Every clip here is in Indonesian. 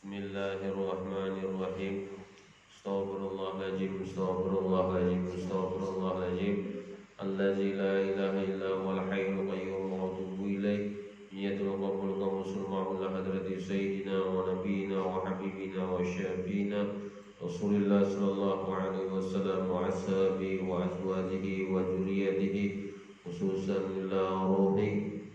Bismillahirrahmanirrahim. Astaghfirullahaladzim, astaghfirullahaladzim, astaghfirullahaladzim. Allazi la ilaha illa huwal hayyul qayyum wa atubu ilaih. Niyatul qabul qamusul ma'ula hadrati sayyidina wa nabiyina wa habibina wa syafiina Rasulillah sallallahu alaihi wasallam wa ashabihi wa azwajihi wa dzurriyyatihi khususan ila ruhi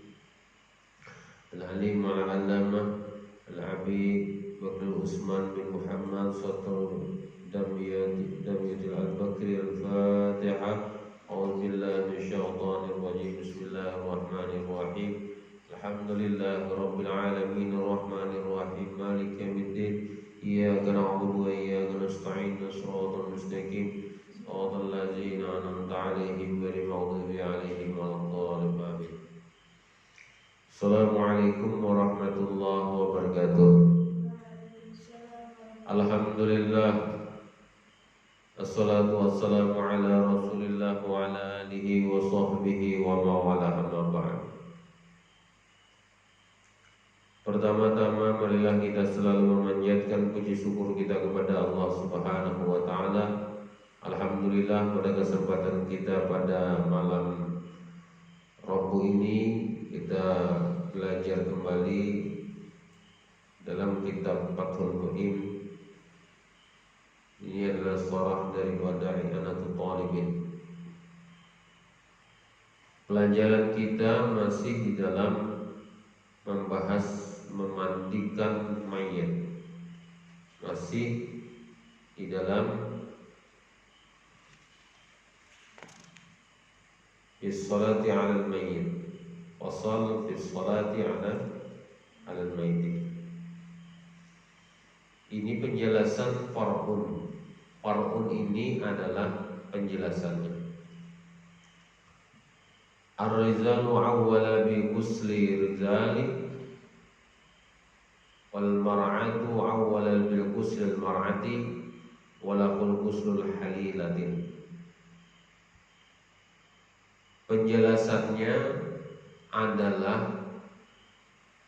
al-alim al-allamah al-habib Bakr Usman bin Muhammad Satur Damiyatil Al-Bakri Al-Fatihah. A'udzu billahi minasyaitonir rajim. Bismillahirrahmanirrahim. Alhamdulillahi rabbil alamin arrahmanir rahim maliki yaumiddin. Iyyaka na'budu wa iyyaka nasta'in. Shiratal mustaqim. Shiratal ladzina an'amta 'alaihim ghairil maghdubi 'alaihim waladdallin. Assalamualaikum warahmatullahi wabarakatuh. Alhamdulillah, assalatu wassalamu ala rasulillah wa ala alihi wa sahbihi wa mawala amma ba'd. Pertama-tama marilah kita selalu memanjatkan puji syukur kita kepada Allah subhanahu wa ta'ala. Alhamdulillah, pada kesempatan kita pada malam Rabu ini kita belajar kembali dalam kitab Fathul Mu'in. Ini adalah syarah daripada I'anatul Talibin. Pelajaran kita masih di dalam membahas memandikan mayat. Masih di dalam Bis-salati 'alal mayyit. Wasal bis-salati 'alal mayyit. Ini penjelasan far'un. Far'un ini adalah penjelasannya. Ar-rizalu awwala bi ghusli rizali wal mar'atu awwala bil ghusli al mar'ati walakul ghuslul halilatin. Penjelasannya adalah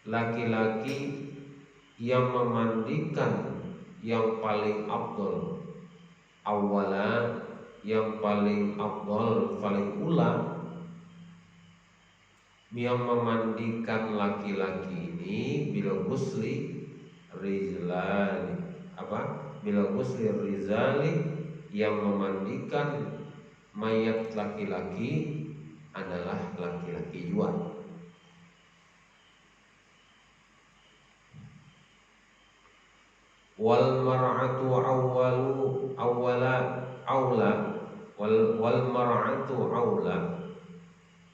laki-laki yang memandikan yang paling afdal, awala yang paling afdal, paling ula, yang memandikan laki-laki ini bila ghusli rizali, bila ghusli rizali, yang memandikan mayat laki-laki adalah laki-laki juga. Wal mar'atu wal mar'atu awla,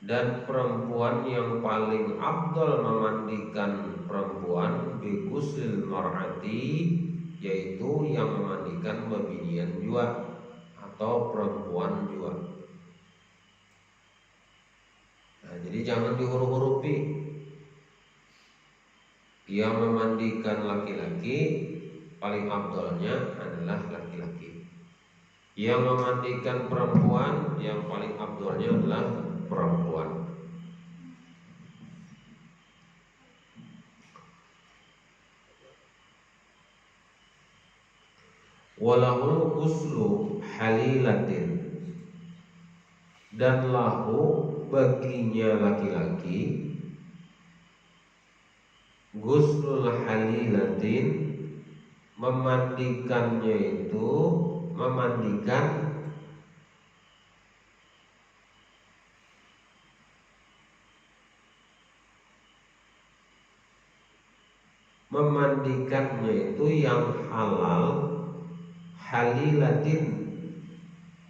dan perempuan yang paling afdal memandikan perempuan bi ghusl mar'ati, yaitu yang memandikan babinian juga atau perempuan juga. Nah, jadi jangan dihuruf-hurufi. Yang memandikan laki-laki paling afdalnya adalah laki-laki. Yang memandikan perempuan yang paling afdalnya adalah perempuan. Walahul ghuslu halilatin, dan lahu baginya laki-laki ghuslul halilatin, memandikannya itu memandikan yang halal, halilatin,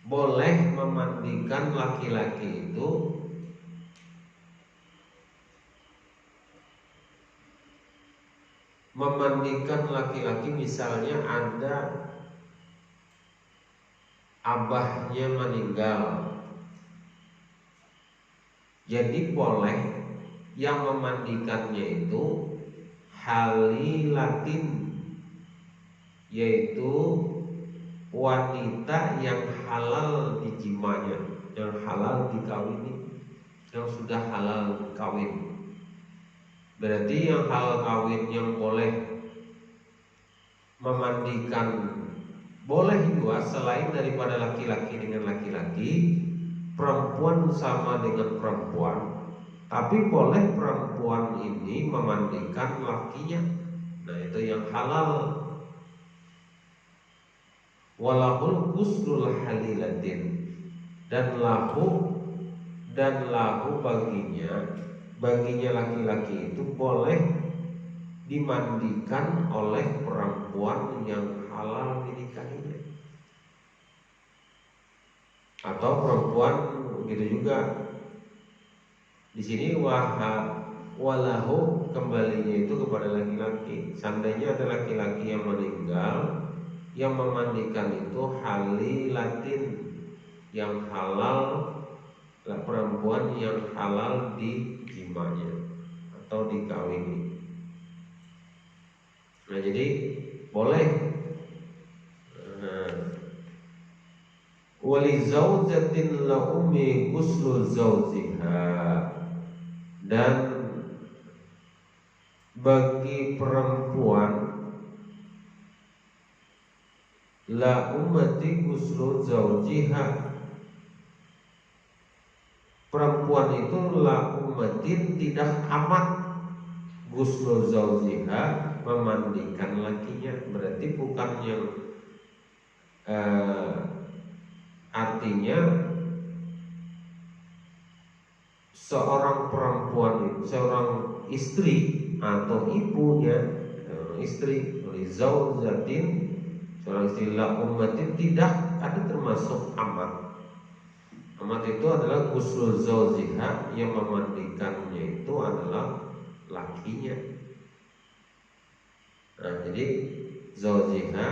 boleh memandikan laki-laki itu memandikan laki-laki, misalnya ada abahnya meninggal, jadi boleh yang memandikannya itu halilatin, yaitu wanita yang halal dijimanya, yang halal dikawini, yang sudah halal kawin. Berarti yang halal kawin yang boleh memandikan, boleh juga selain daripada laki-laki dengan laki-laki, perempuan sama dengan perempuan, tapi boleh perempuan ini memandikan lakinya. Nah itu yang halal. Walahul guslul halilatin, dan lahu baginya laki-laki itu boleh dimandikan oleh perempuan yang halal dinikahinya. Atau perempuan begitu juga. Di sini walahu kembalinya itu kepada laki-laki. Seandainya ada laki-laki yang meninggal, yang memandikan itu halilatin, yang halal, perempuan yang halal dijimanya atau dikawini. Nah jadi boleh. Wali zaujatin la ummi ghuslu zaujiha, dan bagi perempuan la ummati ghuslu zaujiha, perempuan itu la ummatin tidak amat, ghuslu zaujiha memandikan lakinya. Berarti bukan yang artinya seorang perempuan, seorang istri atau ibunya istri, zaujatin, seorang istri la ummatin tidak ada termasuk amat. Amat itu adalah ghuslu zaujiha, yang memandikannya itu adalah lakinya. Nah, jadi zaujiha,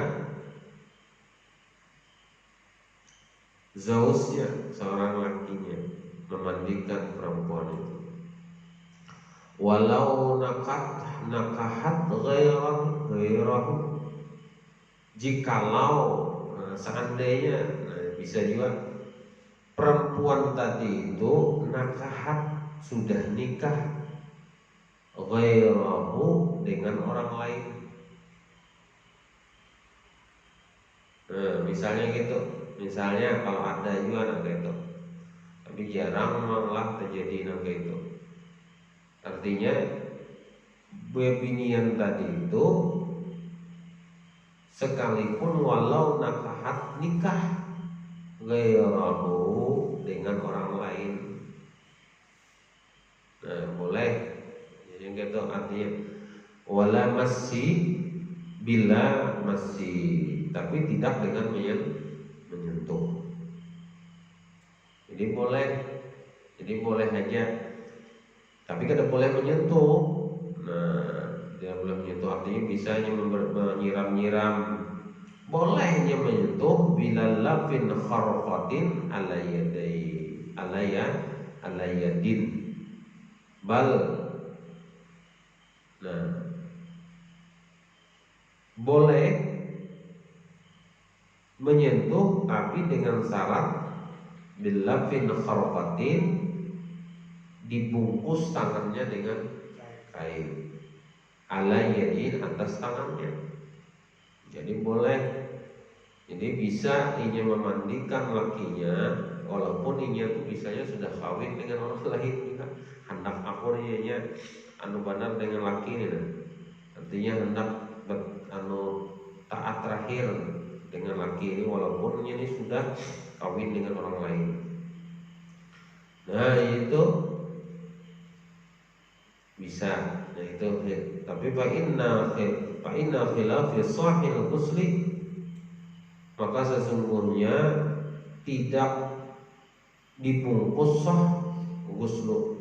zausnya, seorang lakinya memandikan perempuan itu. Walau nakahat ghairahu, jikalau seandainya, bisa juga perempuan tadi itu nakahat, sudah nikah, ghairahu dengan orang lain. Misalnya gitu, misalnya kalau ada juga anak itu, tapi jarang malah terjadi anak itu. Artinya bebinian tadi itu sekalipun walau nakahat, nikah ghairahu dengan orang lain, boleh. Jadi gitu artinya wala masih, bila masih, tapi tidak dengan menyentuh. Jadi boleh aja, tapi kada boleh menyentuh. Nah, tidak boleh menyentuh artinya bisa hanya menyiram-nyiram. Bolehnya menyentuh bila lafin kharqatin ala yadin bal. Nah, boleh menyentuh tapi dengan syarat bila lafin kharqatin, dibungkus tangannya dengan kain, ala yadin, atas tangannya. Jadi boleh. Jadi bisa inya memandikan lakinya, walaupun inya tuh bisanya sudah kawin dengan orang lain juga. Hendak akur inya anu benar dengan laki ini, artinya hendak taat terakhir dengan laki ini, walaupun ini sudah kawin dengan orang lain. Nah itu bisa. Nah itu, tapi fa inna khilafi sahil ghusli, maka sesungguhnya tidak dibungkus sah ghuslu.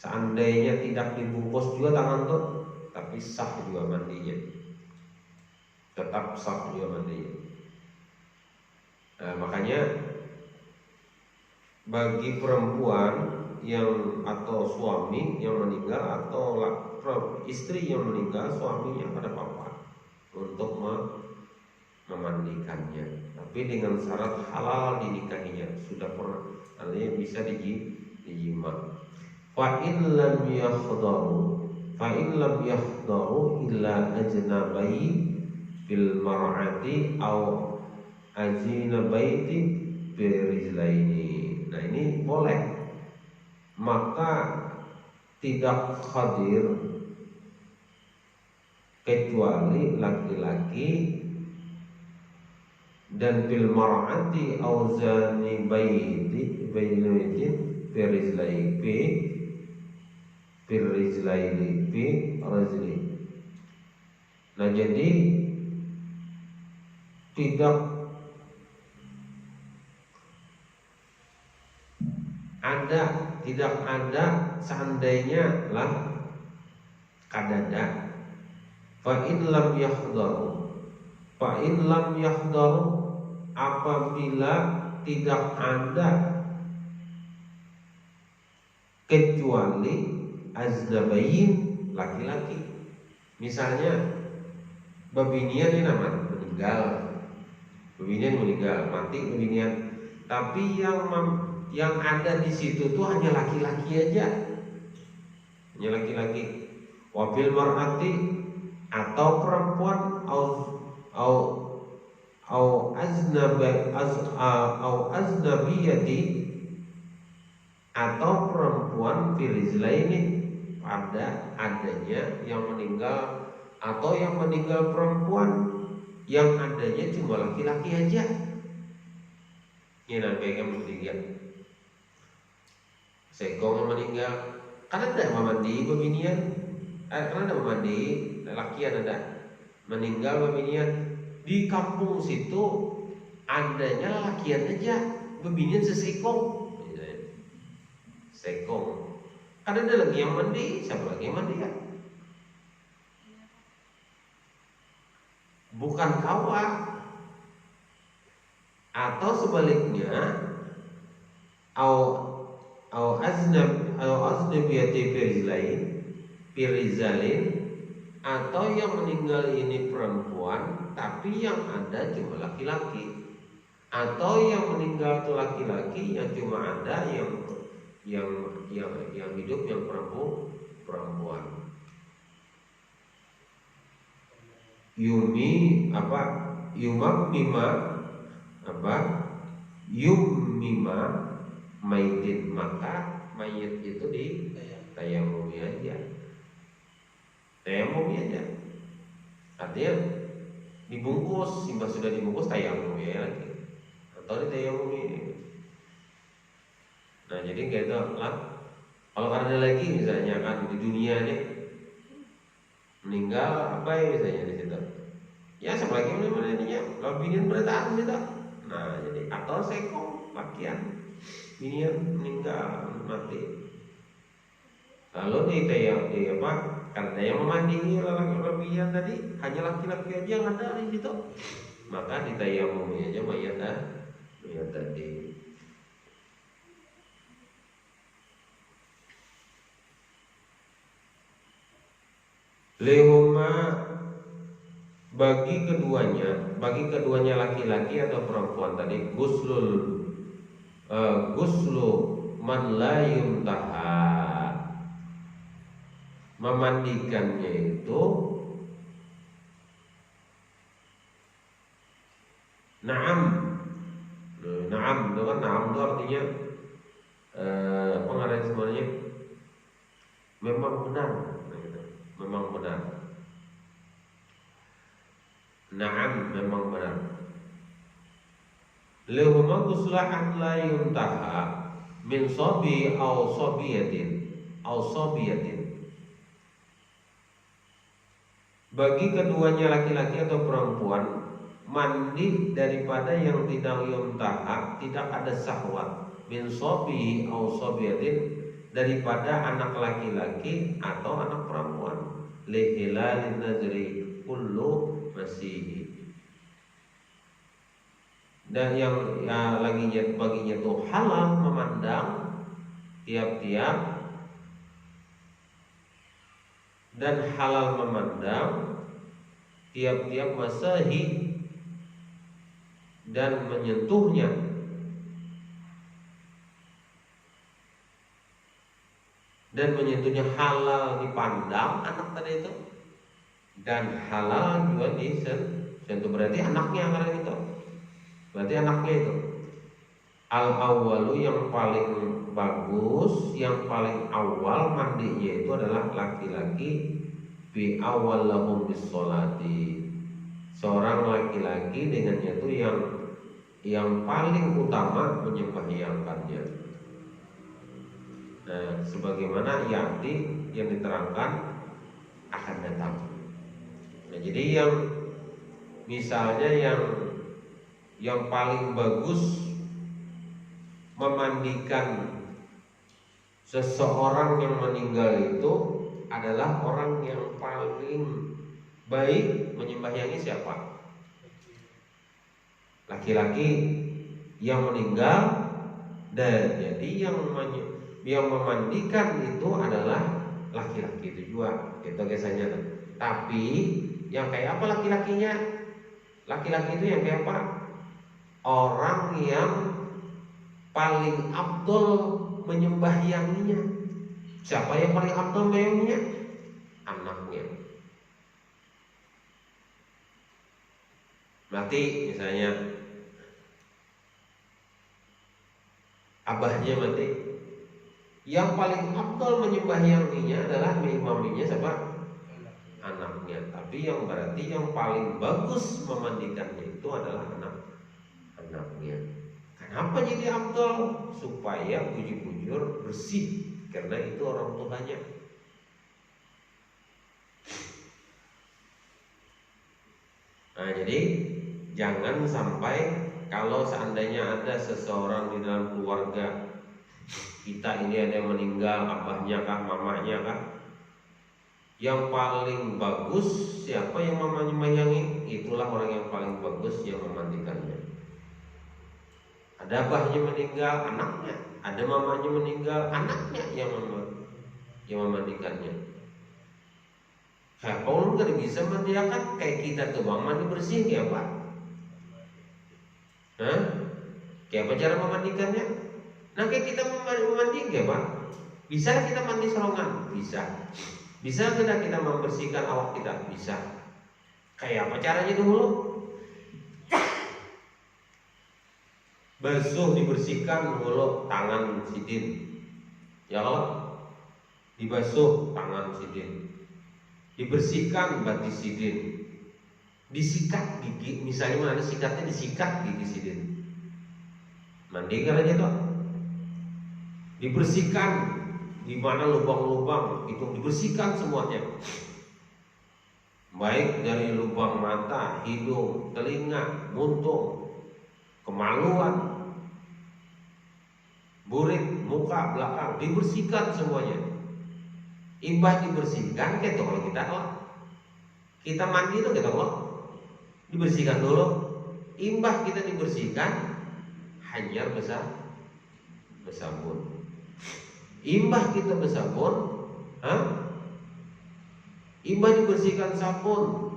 Seandainya tidak dibungkus juga tangan tuh, tapi sah juga mandinya, tetap sah juga mandinya. Nah, makanya bagi perempuan yang atau suami yang meninggal atau istri yang meninggal, suaminya pada apa untuk memandikannya, tapi dengan syarat halal dinikahinya, sudah pernah, artinya bisa dijima. Fa in lam yakhdaru fa in lam yahdaru illa ajnabai fil mar'ati aw ajnabaiti birizlaini. Nah ini boleh, maka tidak hadir kecuali laki-laki dan bil mar'ati aw zanibaiti birizlaini bi rajli. Nah jadi tidak ada seandainya lah kadada. Fa in lam yahdaru apabila tidak ada kecuali aznabayin laki-laki. Misalnya babinian ini namanya meninggal, mati babinian, tapi yang ada di situ tuh hanya laki-laki aja, hanya laki-laki. Wabil mar'ati atau perempuan au aznabiyati atau perempuan filizlaini pada adanya yang meninggal, atau yang meninggal perempuan yang adanya cuma laki-laki aja. Ini namanya meninggal. Sekong yang meninggal, karena ada mandi babinian, karena ada mandi lakian ada meninggal babinian. Di kampung situ adanya lakian aja, babinian sesekong. Sekong. Karena ada lagi yang mandi, siapa lagi yang mandi ya? Bukan kawah. Atau sebaliknya, au aznabiyati firizalin, atau yang meninggal ini perempuan tapi yang ada cuma laki-laki, atau yang meninggal itu laki-laki yang cuma ada yang hidup yang perempuan. Yumima maitin, maka mayit itu ditayamumi aja. Artinya dibungkus, simbah sudah dibungkus tayamumi lagi, atau ditayamumi. Nah jadi kayak itu lah. Kalau ada lagi misalnya kan di dunia nih meninggal apa ya misalnya di situ, ya sebagai mana kalau binian bertahan gitu. Nah jadi atau sekong lakian binian meninggal mati, lalu karena yang memandingi laki-lakian tadi hanya laki-laki aja yang ada di situ, maka ditayamumi aja mayat tadi. Lehuma bagi keduanya laki-laki atau perempuan tadi, guslu man la yumtaha, memandikannya itu na'am itu kan na'am itu artinya pengarang sebenarnya memang benar. Na'am memang benar. Lehuma guslahan la yuntaha min sobi au sobiyatin. Bagi keduanya laki-laki atau perempuan mandi daripada yang tidak yuntaha, tidak ada syahwat, min sobi au sobiyatin, daripada anak laki-laki atau anak perempuan. Lihilalin nazri kullu masih. Dan yang baginya tuh halal memandang tiap-tiap, dan halal memandang tiap-tiap masahi dan menyentuhnya. dan menyentuhnya halal dipandang anak tadi itu, dan halal juga disentuh, berarti anaknya karena itu, berarti anaknya itu. Al awwalu yang paling bagus, yang paling awal mandinya itu adalah laki-laki, bi awal lahum bis sholati, seorang laki-laki dengannya itu yang paling utama menyembahyangkannya. Nah, sebagaimana yati yang diterangkan akan datang. Nah, jadi yang misalnya yang paling bagus memandikan seseorang yang meninggal itu adalah orang yang paling baik menyembahyangi siapa? Laki-laki yang meninggal, dan jadi yang memandikan itu adalah laki-laki itu juga, itu biasanya. Tapi yang kayak apa laki-lakinya? Laki-laki itu yang kayak apa? Orang yang paling afdol menyembahyanginya. Siapa yang paling afdol menyembahyanginya? Anaknya. Mati misalnya, abahnya mati, yang paling afdol menyembahyanginya adalah imaminya siapa? Anaknya. Tapi yang berarti yang paling bagus memandikannya itu adalah anaknya. Kenapa jadi afdol? Supaya bujur-bujur bersih, karena itu orang tuanya. Nah, jadi jangan sampai kalau seandainya ada seseorang di dalam keluarga kita ini ada yang meninggal, abahnya kah, mamanya kah, yang paling bagus siapa yang mamanya menyayangi, itulah orang yang paling bagus yang memandikannya. Ada abahnya meninggal, anaknya. Ada mamanya meninggal, anaknya yang memandikannya. Kalau nggak bisa mandikan kayak kita tuh bang, mandi bersih kayak apa? Hah? Kayak apa cara memandikannya? Nah kayak kita mandi kayak apa? Bisa kita mandi serongan? Bisa. Bisa tidak kita membersihkan awak kita? Bisa. Kayak apa caranya dulu? Basuh, dibersihkan dulu tangan sidin, ya kalau dibasuh tangan sidin, dibersihkan batis sidin, disikat gigi, misalnya mana sikatnya disikat gigi sidin, mandi kan aja tuh, dibersihkan di mana lubang-lubang itu dibersihkan semuanya, baik dari lubang mata, hidung, telinga, muntung, kemaluan, burit, muka, belakang, dibersihkan semuanya. Imbah dibersihkan, gitu kalau kita mandi itu gitu loh, dibersihkan dulu. Imbah kita dibersihkan, hanyar bersabun. Imbah kita bersabun, imbah dibersihkan sabun,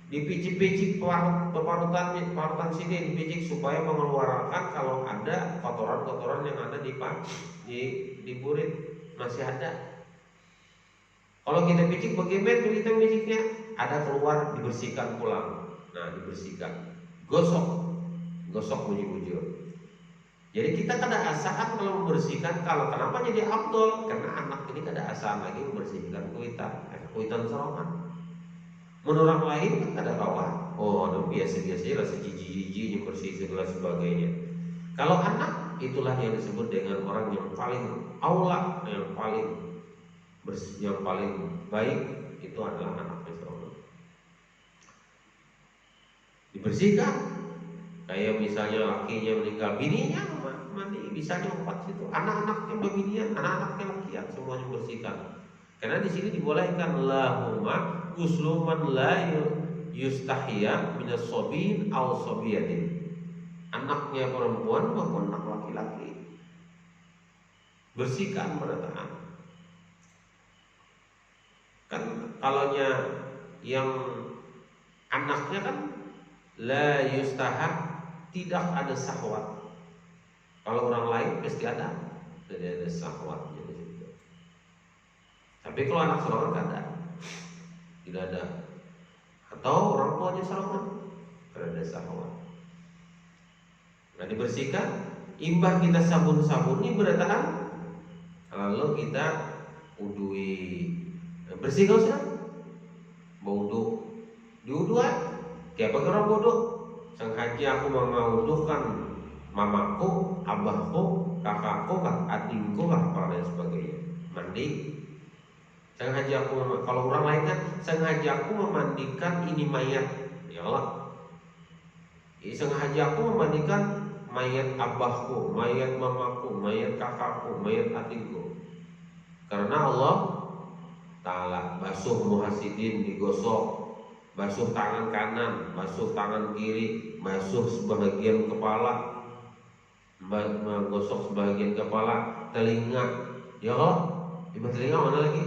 dipicik-picik parutan sini, dipicik supaya mengeluarkan kalau ada kotoran-kotoran yang ada di burit masih ada. Kalau kita picik bagaimana kita piciknya? Ada keluar, dibersihkan pulang. Nah, dibersihkan, gosok bujur-bujur. Jadi kita kada asaan kalau membersihkan. Kalau kenapa jadi afdol? Karena anak ini kada asaan lagi membersihkan kuitan serongan. Menurut orang lain kan ada kawan, oh biasa-biasa lah, sejiji-jiji bersih segala sebagainya. Kalau anak, itulah yang disebut dengan orang yang paling aula, yang paling bersih, yang paling baik, itu adalah anak seorang. Dibersihkan, kayak misalnya lakinya meninggal, bininya mandi bisa nyempat situ, anak-anaknya bebinian, anak-anaknya lakian semuanya bersihkan. Karena di sini dibolehkan lahuma ghuslu man la yustahya minas sobin aw sobiyatin. Anaknya perempuan maupun anak laki-laki bersihkan meretaan. Kan kalaunya yang anaknya kan la yustahab, tidak ada syahwat. Kalau orang lain pasti ada, jadi ada syahwatnya di situ. Tapi kalau anak seorang kan tidak ada. Atau orang tuanya seorang karena ada syahwat. Nah, dibersihkan, imbah kita sabun-sabuni beratakan, lalu kita udui. Bersih kau sudah? Baudu, diuduan. Kayak apa orang bodoh? Sengaja aku mengawudukan mamaku, abahku, kakakku, adikku, dan sebagainya. Mandi. Sengaja aku, kalau orang lain kan sengaja aku memandikan ini mayat, ya Allah. Sengaja aku memandikan mayat abahku, mayat mamaku, mayat kakakku, mayat adikku. Karena Allah Ta'ala basuh muhasidin digosok, basuh tangan kanan, basuh tangan kiri, basuh sebagian kepala, menggosok sebagian kepala, telinga, ya Allah. Ibu telinga mana lagi?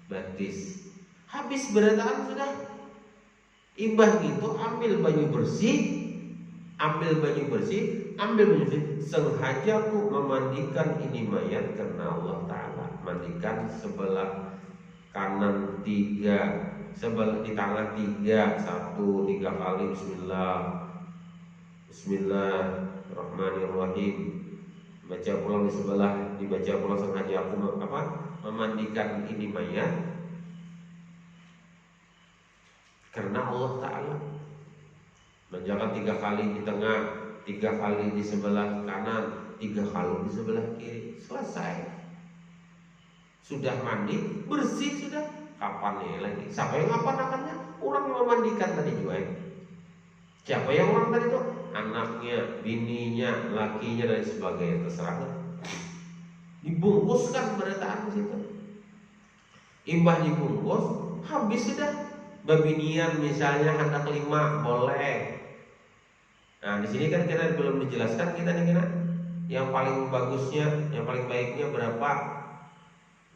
Batis. Habis berataan sudah. Imbah gitu ambil baju bersih, ambil baju bersih, sengaja aku memandikan ini mayat karena Allah Ta'ala. Mandikan sebelah kanan 3, sebelah di tangan 3, 3 kali Bismillah, Bismillahirrahmanirrahim. Baca pulang di sebelah, dibaca pulang sengaja aku memandikan ini mayat karena Allah Ta'ala. Menjaga 3 kali di tengah, 3 kali di sebelah kanan, 3 kali di sebelah kiri. Selesai. Sudah mandi, bersih sudah. Kapan ya lagi? Siapa yang akannya? Orang memandikan tadi juga. Siapa yang orang tadi itu? Anaknya, bininya, lakinya dan sebagainya, terserah. Dibungkuskan berataan di situ. Imbah dibungkus, habis sudah. Babinian misalnya hendak 5 boleh. Nah, di sini kan kita belum dijelaskan kita nih kena yang paling bagusnya, yang paling baiknya berapa.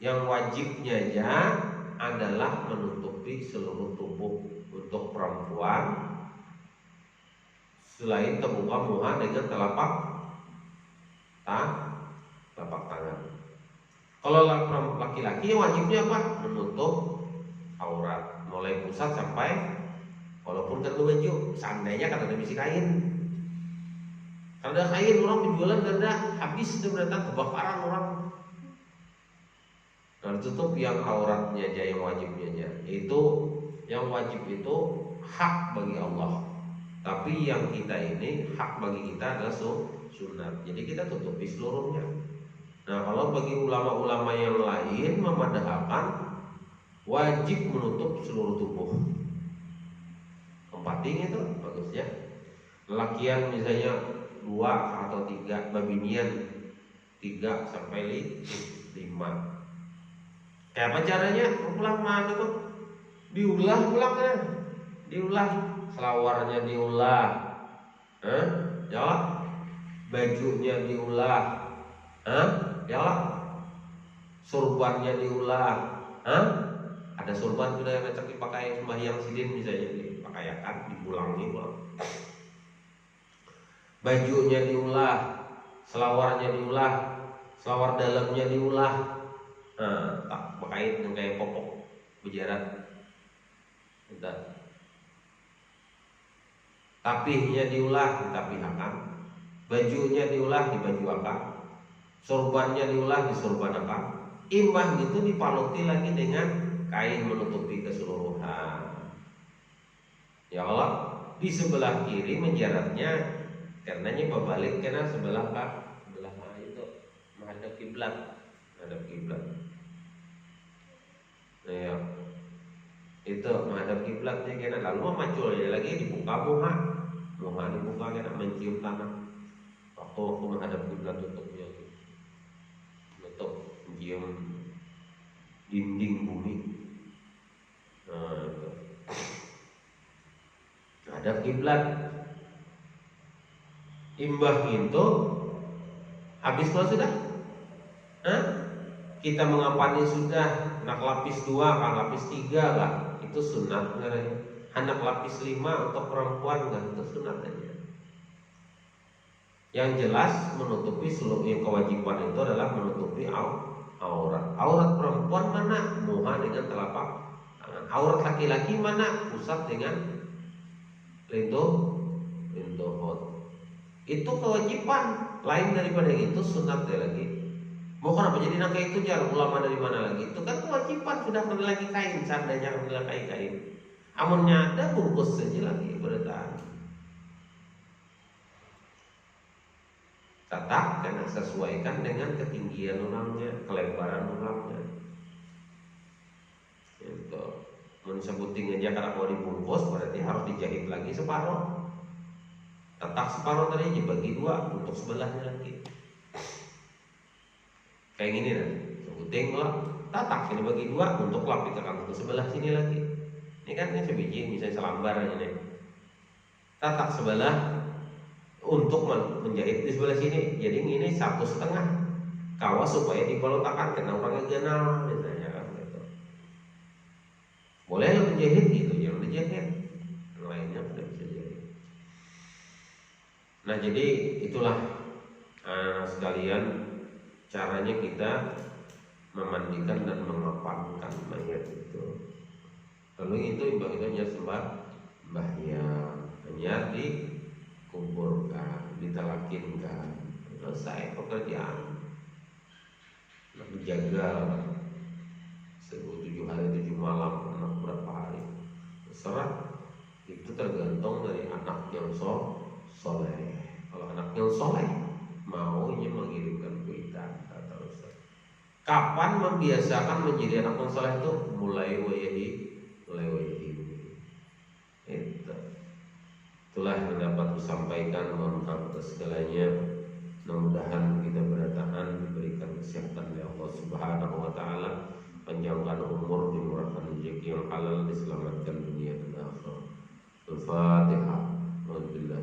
Yang wajibnya aja adalah menutupi seluruh tubuh untuk perempuan selain terbuka muka dengan telapak tangan. Kalau laki-laki wajibnya apa? Menutup aurat mulai pusat sampai walaupun kan baju, seandainya kan ada bisi kain. Kalau ada kain orang penjualan ganda habis itu berarti kebakaran orang. Nah, tutup yang auratnya aja, yang wajibnya aja. Itu yang wajib itu hak bagi Allah. Tapi yang kita ini hak bagi kita adalah sunat. Jadi kita tutupi seluruhnya. Nah, kalau bagi ulama-ulama yang lain memadahkan wajib menutup seluruh tubuh. Kempating itu bagusnya. Lelakian misalnya 2 atau 3, babinian 3 sampai 5. Kayak apa caranya? Ulang mana tuh? Diulah kan? Diulah, selawarnya diulah, ya, bajunya diulah, ya, surbannya diulah, ada surban sudah yang cocok dipakai sembahyang sidin misalnya dipakaikan, diulangi pulang. Bajunya diulah, selawarnya diulah, selawar dalamnya diulah. Tak berkait dengan kayak popok berjarak. Udah. Tapihnya diulah, ditapihakan. Bajunya diulah, dibajuakan. Sorbannya diulah, disorbanakan. Imbah gitu dipaluti lagi dengan kain menutupi keseluruhan. Ya Allah, di sebelah kiri menjaratnya karenanya berbalik karena sebelah itu menghadap kiblat, menghadap kiblat. Ya, itu menghadap kiblatnya kena lalu memanculnya lagi dibuka muka dibuka kena mencium tanah. Waktu menghadap kiblat tutupnya, tutup mencium dinding bumi. Nah, itu. Menghadap kiblat. Imbah itu habis kalau sudah, kita mengapani sudah. Anak lapis 2 kan lapis 3 lah itu sunat katanya. Anak lapis 5 untuk perempuan kan itu sunat aja. Yang jelas menutupi seluruh yang kewajiban itu adalah menutupi aurat. Aurat perempuan mana? Muha dengan telapak tangan. Aurat laki-laki mana? Pusat dengan lintuh. Itu kewajiban. Lain daripada itu sunat lagi. Mau kenapa jadi nangka itu jalan ulama dari mana lagi? Itu kan kewajiban, sudah kena lagi kain, seandainya kena kain. Amunnya ada bungkus saja lagi bertahan. Tatak karena sesuaikan dengan ketinggian ulangnya, kelebaran ulangnya. Itu mensebutin aja karena mau dibungkus berarti harus dijahit lagi separuh. Tatak separuh tadi dibagi dua untuk sebelahnya lagi. Kayak gini nanti, sebutin lah, tatak ini bagi dua untuk lapik ke kantong sebelah sini lagi. Ini kan ini sebiji, misalnya selambar ini. Tatak sebelah untuk menjahit di sebelah sini. Jadi ini 1,5 kawas supaya dikolotakan kena orangnya ganal, misalnya kan gitu. Boleh lo menjahit gitu, jangan dijahit. Lainnya tidak bisa jahit. Nah jadi itulah sekalian caranya kita memandikan dan mengapankan mayat itu. Lalu itu ibaratnya sembahnya hanya dikuburkan, ditalakinkan, selesai pekerjaan. Menjaga 7 hari 7 malam, anak berapa hari, terserah. Itu tergantung dari anak yang soleh. Kalau anak yang soleh maunya mengirimkan kuitan kata Ustaz. Kapan membiasakan menjadi anak yang soleh itu? Mulai wayahi. Itulah yang dapat disampaikan. Mohon maaf atas segalanya. Mudah-mudahan kita bertahan diberikan kesehatan oleh Allah Subhanahu wa taala, panjangkan umur, dimurahkan rezeki yang halal, diselamatkan dunia dan akhirat. Al-Fatihah. Alhamdulillah.